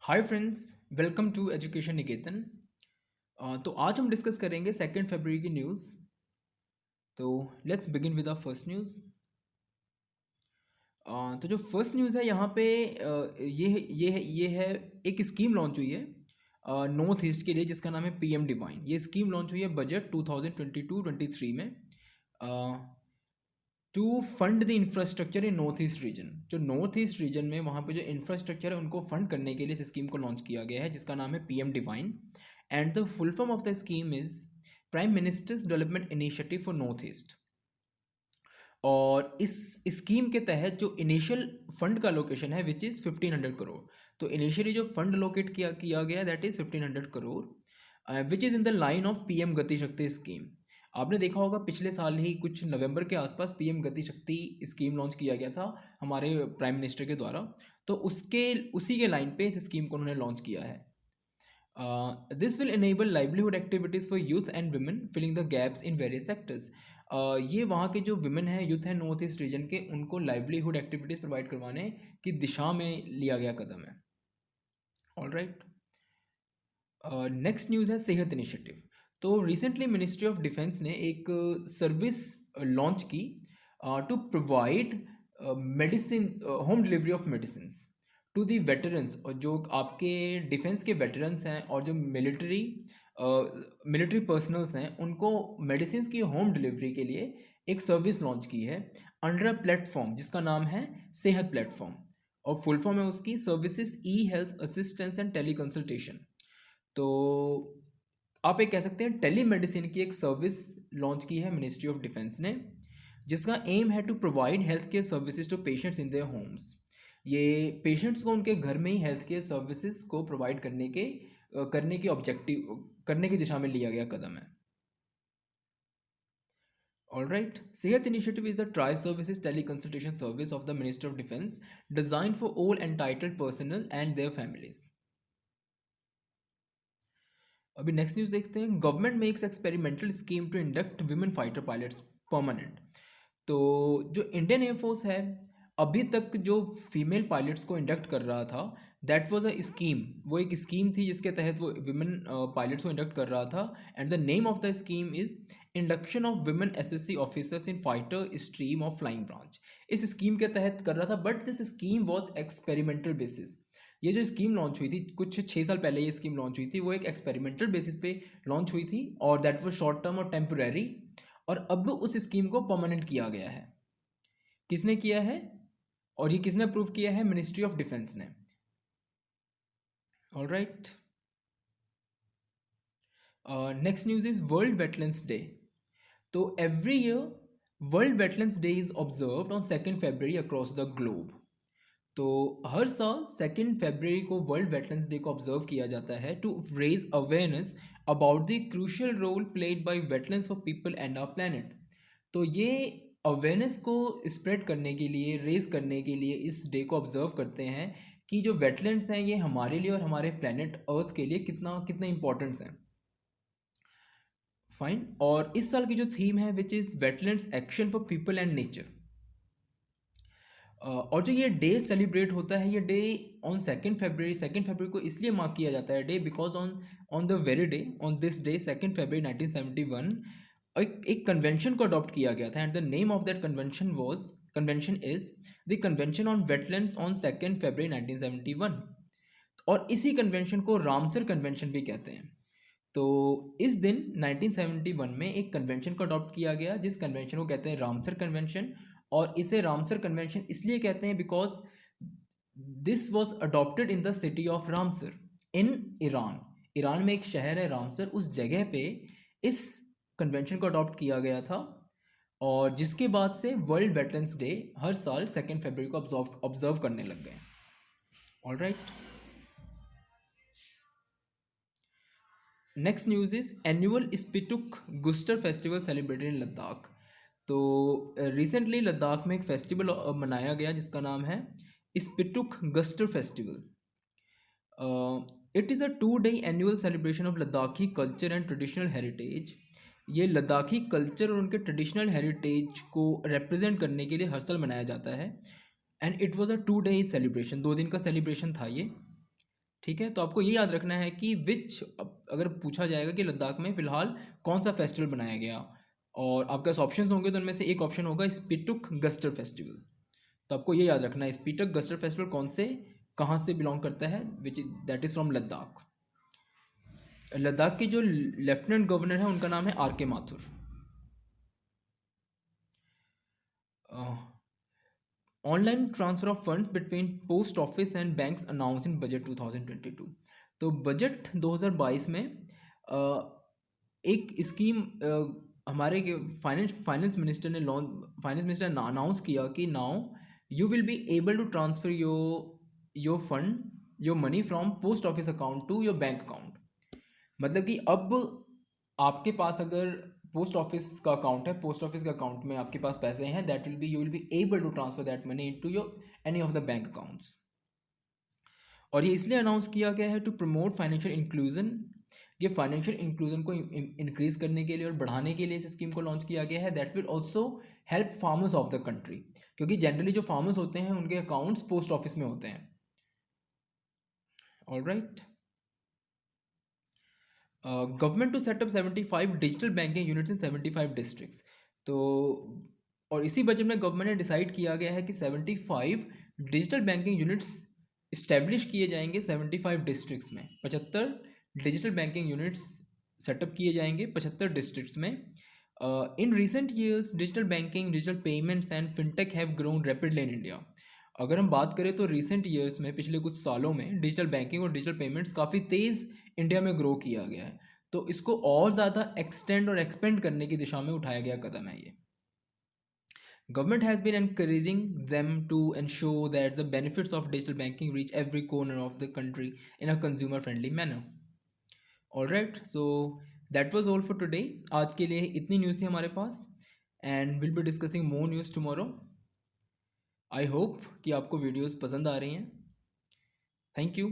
Hi friends, welcome to education Niketan. तो आज हम डिस्कस करेंगे 2 फरवरी की न्यूज़। तो let's begin with the first news. तो जो फर्स्ट न्यूज़ है यहाँ पे ये है एक स्कीम लॉन्च हुई है नॉर्थ ईस्ट के लिए, जिसका नाम है पीएम डिवाइन। ये स्कीम लॉन्च हुई है बजट 2022-23 में to fund the infrastructure in north east region. जो नॉर्थ ईस्ट रीजन में वहाँ पे जो इंफ्रास्ट्रक्चर है उनको फंड करने के लिए इस स्कीम को लॉन्च किया गया है, जिसका नाम है PM divine. And the full form of the scheme is prime ministers development initiative for north east. और इस स्कीम के तहत जो इनिशियल फंड का लोकेशन है विच इज़ 1500 करोड़। तो इनिशियली जो फंड लोकेट किया गया that is 1500 crore, which is in the line of PM गति शक्ति स्कीम। आपने देखा होगा पिछले साल ही कुछ नवंबर के आसपास पीएम गति शक्ति स्कीम लॉन्च किया गया था हमारे प्राइम मिनिस्टर के द्वारा। तो उसी के लाइन पे इस स्कीम को उन्होंने लॉन्च किया है। This will enable livelihood activities for youth and women filling the gaps in various sectors. ये वहाँ के जो women हैं, यूथ हैं नॉर्थ ईस्ट रीजन के, उनको लाइवलीहुड एक्टिविटीज़ प्रोवाइड करवाने की दिशा में लिया गया कदम है। ऑल राइट, नेक्स्ट न्यूज़ है सेहत इनिशिएटिव। तो रिसेंटली मिनिस्ट्री ऑफ डिफेंस ने एक सर्विस लॉन्च की to provide medicine, home delivery of medicine to the veterans. और जो आपके डिफेंस के वेटरन्स हैं और जो मिलिट्री पर्सनल्स हैं, उनको मेडिसिन की होम डिलीवरी के लिए एक सर्विस लॉन्च की है अंडर अ प्लेटफॉर्म जिसका नाम है सेहत प्लेटफॉर्म। और फुल फॉर्म है उसकी services e health assistance and teleconsultation. तो आप एक कह सकते हैं टेली मेडिसिन की एक सर्विस लॉन्च की है मिनिस्ट्री ऑफ डिफेंस ने, जिसका एम है to provide health care services to patients in their homes. ये पेशेंट्स को उनके घर में ही हेल्थ केयर सर्विसेज को प्रोवाइड करने के ऑब्जेक्टिव करने की दिशा में लिया गया कदम है। All right. Sehat Initiative is the Tri-Services Teleconsultation Service of the Minister of Defense designed for all entitled personnel and their families. अभी नेक्स्ट न्यूज़ देखते हैं। Government makes experimental scheme to induct women fighter pilots permanent. तो जो Indian air force है अभी तक जो female pilots को इंडक्ट कर रहा था, दैट वाज अ स्कीम। वो एक स्कीम थी जिसके तहत वो विमेन पायलट्स को इंडक्ट कर रहा था। And the name of the scheme is induction of women SSC officers in fighter stream of flying branch. इस स्कीम के तहत कर रहा था, but this scheme was experimental basis. ये जो स्कीम लॉन्च हुई थी कुछ 6 साल पहले, ये स्कीम लॉन्च हुई थी, वो एक एक्सपेरिमेंटल बेसिस पे लॉन्च हुई थी और दैट वाज शॉर्ट टर्म और टेम्पोरेरी। और अब उस स्कीम को परमानेंट किया गया है। किसने किया है और ये किसने अप्रूव किया है? मिनिस्ट्री ऑफ डिफेंस ने। All right, next news is world wetlands day. तो every year world wetlands day is observed on 2 February across the globe. तो हर साल 2 फरवरी को वर्ल्ड वेटलैंड्स डे को ऑब्जर्व किया जाता है to raise awareness about the crucial role played by wetlands for people and our planet. तो ये अवेयरनेस को स्प्रेड करने के लिए, रेज करने के लिए इस डे को ऑब्जर्व करते हैं कि जो वेटलैंड्स हैं ये हमारे लिए और हमारे प्लैनेट अर्थ के लिए कितना कितना इंपॉर्टेंस हैं। फाइन। और इस साल की जो थीम है which is wetlands action for people and nature. और जो ये डे सेलिब्रेट होता है, ये डे ऑन 2 फरवरी को इसलिए मार्क किया जाता है day because on on the very day, on this day 2 फरवरी 1971 एक कन्वेंशन को अडॉप्ट किया गया था। And the name of that convention is the convention on wetlands on 2 फरवरी 1971। और इसी कन्वेंशन को रामसर कन्वेंशन भी कहते हैं। तो इस दिन 1971 में एक कन्वेंशन को अडॉप्ट किया गया जिस कन्वेंशन को कहते हैं रामसर कन्वेंशन। और इसे रामसर कन्वेंशन इसलिए कहते हैं because this was adopted in the city of Ramsar in Iran. Iran में एक शहर है रामसर, उस जगह पे इस कन्वेंशन को अडॉप्ट किया गया था। और जिसके बाद से वर्ल्ड वेटलैंड्स डे हर साल 2 फरवरी को ऑब्जर्व करने लग गए। All right, next news is annual Spituk Gustor festival celebrated in Ladakh. तो रिसेंटली लद्दाख में एक फेस्टिवल मनाया गया जिसका नाम है Spituk Gustor festival. It is a 2 day annual celebration of Ladakhi culture and traditional heritage. ये लद्दाखी कल्चर और उनके ट्रेडिशनल हेरिटेज को रिप्रेजेंट करने के लिए हर साल मनाया जाता है। And it was a 2 day celebration, 2 दिन का सेलिब्रेशन था ये। ठीक है, तो आपको ये याद रखना है कि अगर पूछा जाएगा कि लद्दाख में फ़िलहाल कौन सा फेस्टिवल बनाया गया, और आपके पास ऑप्शंस होंगे तो उनमें से एक ऑप्शन होगा स्पीटुक गस्टर फेस्टिवल। तो आपको ये याद रखना है स्पीटक गस्टर फेस्टिवल कहाँ से बिलोंग करता है, which that is from Ladakh. Ladakh के जो लेफ्टिनेंट गवर्नर है उनका नाम है आर के Mathur. Online transfer of funds between post office and banks announce in budget 2022। तो बजट 2022 में एक स्कीम हमारे फाइनेंस मिनिस्टर ने अनाउंस किया कि now you will be able to transfer your money from post office account to your bank account. मतलब कि अब आपके पास अगर पोस्ट ऑफिस का अकाउंट है, पोस्ट ऑफिस के अकाउंट में आपके पास पैसे हैं, you will be able to transfer that money into your any of the bank accounts. और ये इसलिए अनाउंस किया गया है टू प्रमोट फाइनेंशियल इंक्लूजन। ये फाइनेंशियल इंक्लूजन को इंक्रीज करने के लिए और बढ़ाने के लिए इस स्कीम को लॉन्च किया गया है। That will also help farmers of the country, क्योंकि जनरली जो फार्मर्स होते हैं उनके अकाउंट्स पोस्ट ऑफिस में होते हैं। Alright, government to set up 75 digital banking units in 75 districts. तो और इसी बजट में गवर्नमेंट ने डिसाइड किया गया है कि 75 डिजिटल बैंकिंग यूनिट्स इस्टेब्लिश किए जाएंगे 75 डिस्ट्रिक्ट्स में। 75 डिजिटल बैंकिंग यूनिट्स सेटअप किए जाएंगे 75 डिस्ट्रिक्ट्स में। In recent years digital banking, digital payments and fintech have grown rapidly in India. अगर हम बात करें तो रिसेंट ईयर्स में, पिछले कुछ सालों में, डिजिटल बैंकिंग और डिजिटल पेमेंट्स काफ़ी तेज़ इंडिया में ग्रो किया गया है। तो इसको और ज़्यादा एक्सटेंड और एक्सपेंड करने की दिशा में उठाया गया कदम है ये। Government has been encouraging them to ensure that the benefits of digital banking reach every corner of the country in a consumer friendly manner. Alright, so that was all for today. आज के लिए इतनी news थी हमारे पास, and we'll be discussing more news tomorrow. I hope कि आपको videos पसंद आ रही हैं। Thank you.